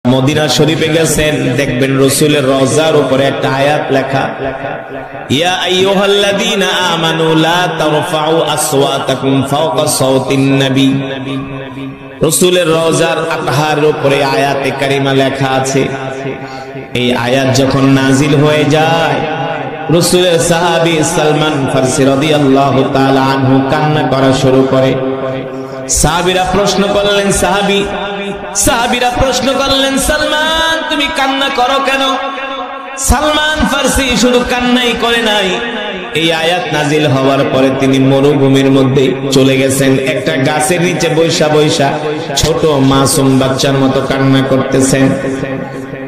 Medina শরীফে গেছেন, দেখবেন রাসূলের রওজার উপরে একটা আয়াত লেখা, ইয়া আইয়ুহাল্লাযীনা আমানু লা তারফাউ আসওয়াতাকুম ফাওকা সাওতিন নবী। রাসূলের রওজার আতহারের উপরে আয়াতে কারিমা লেখা আছে। এই আয়াত যখন নাজিল হয়ে যায়, রাসূলের সাহাবী সালমান ফারসি রাদিয়াল্লাহু তাআলা আনহু কান্না করা শুরু করে। সাহাবীরা প্রশ্ন করলেন, সাহাবীরা প্রশ্ন করলেন, সালমান তুমি কান্না করো কেন? সালমান ফারসি শুধু কান্নাই করে নাই, এই আয়াত নাজিল হওয়ার পরে তিনি মরুভূমির মধ্যে চলে গেছেন, একটা গাছের নিচে বৈশা বৈশা ছোট মাসুম বাচ্চার মতো কান্না করতেছেন।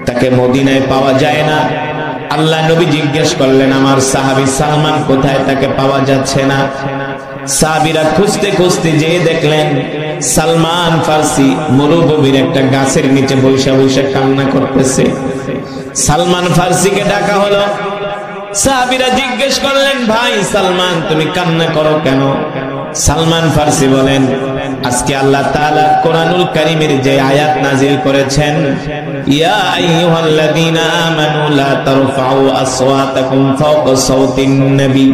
তাকে মদিনায় পাওয়া যায় না। আল্লাহ নবী জিজ্ঞেস করলেন, আমার সাহাবী সালমান কোথায়? তাকে পাওয়া যাচ্ছে না। সাহাবীরা খুঁজতে খুঁজতে যেয়ে দেখলেন সালমান ফারসি মরুভূমির একটা গাছের নিচে বৈশা বৈশা কান্না করতেছে। সালমান ফারসিকে ডাকা হলো। সাহাবীরা জিজ্ঞেস করলেন, ভাই সালমান তুমি কান্না করো কেন? সালমান ফারসি বলেন, আজকে আল্লাহ তাআলা কোরআনুল কারীমের যে আয়াত নাজিল করেছেন, ইয়া আইয়ুহাল্লাযীনা আমানু লা তারফাউ আসওয়াতাকুম ফাওকা সাওতিন নবী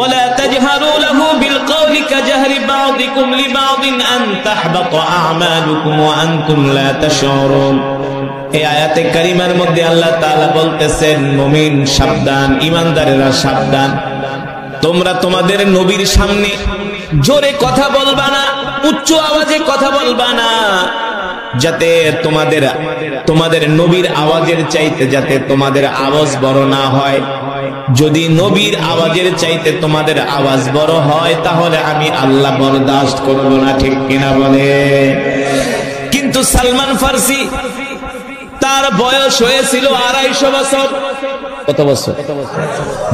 ولا تجهروا له بالقول كجهر بعضكم لبعض أن تحبط أعمالكم وأنتم لا تشعرون। এই আয়াতে কারিমার মধ্যে আল্লাহ তাআলা বলতেছেন, মুমিন সাবধান, ঈমানদারেরা সাবধান, তোমরা তোমাদের নবীর সামনে জোরে কথা বলবা না, উচ্চ আওয়াজে কথা বলবা না, যাতে তোমাদের নবীর আওয়াজের চাইতে যাতে তোমাদের আওয়াজ বড় না হয়। যদি নবীর আওয়াজের চাইতে তোমাদের আওয়াজ বড় হয়, তাহলে আমি আল্লাহ বরদাস্ত করব না, ঠিক কিনা বলে? কিন্তু সালমান ফারসি, তার বয়স হয়েছিল 250 বছর। কত বছর?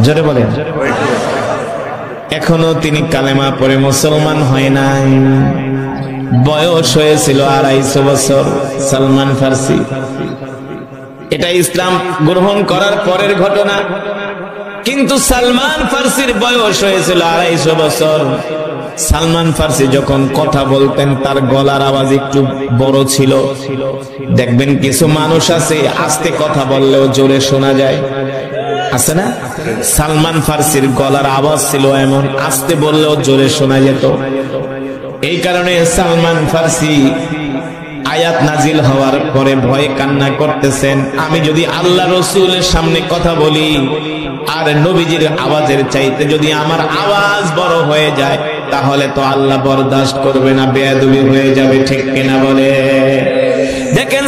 জোরে বলেন। এখনো তিনি কালেমা পড়ে মুসলমান হয় নাই। বয়স হয়েছিল 250 বছর সালমান ফারসি। এটা ইসলাম গ্রহণ করার পরের ঘটনা। কিন্তু সালমান ফারসির বয়স হয়েছিল 250 বছর। সালমান ফারসি যখন কথা বলতেন, তার গলার আওয়াজ একটু বড় ছিল। দেখবেন কিছু মানুষ আছে আস্তে কথা বললেও জোরে শোনা যায়, আছে না? সালমান ফারসির গলার আওয়াজ ছিল এমন, আস্তে বললেও জোরে শোনা যেত। এই কারণে সালমান ফারসি আয়াত নাজিল হওয়ার পরে ভয়ে কান্না করতেছেন, আমি যদি আল্লাহ রাসূলের সামনে কথা বলি আর নবীজির আওয়াজের চাইতে যদি আমার আওয়াজ বড় হয়ে যায়, তাহলে তো আল্লাহ বরদাস্ত করবে না, বেয়াদবি হয়ে যাবে, ঠিক কিনা বলে? দেখেন।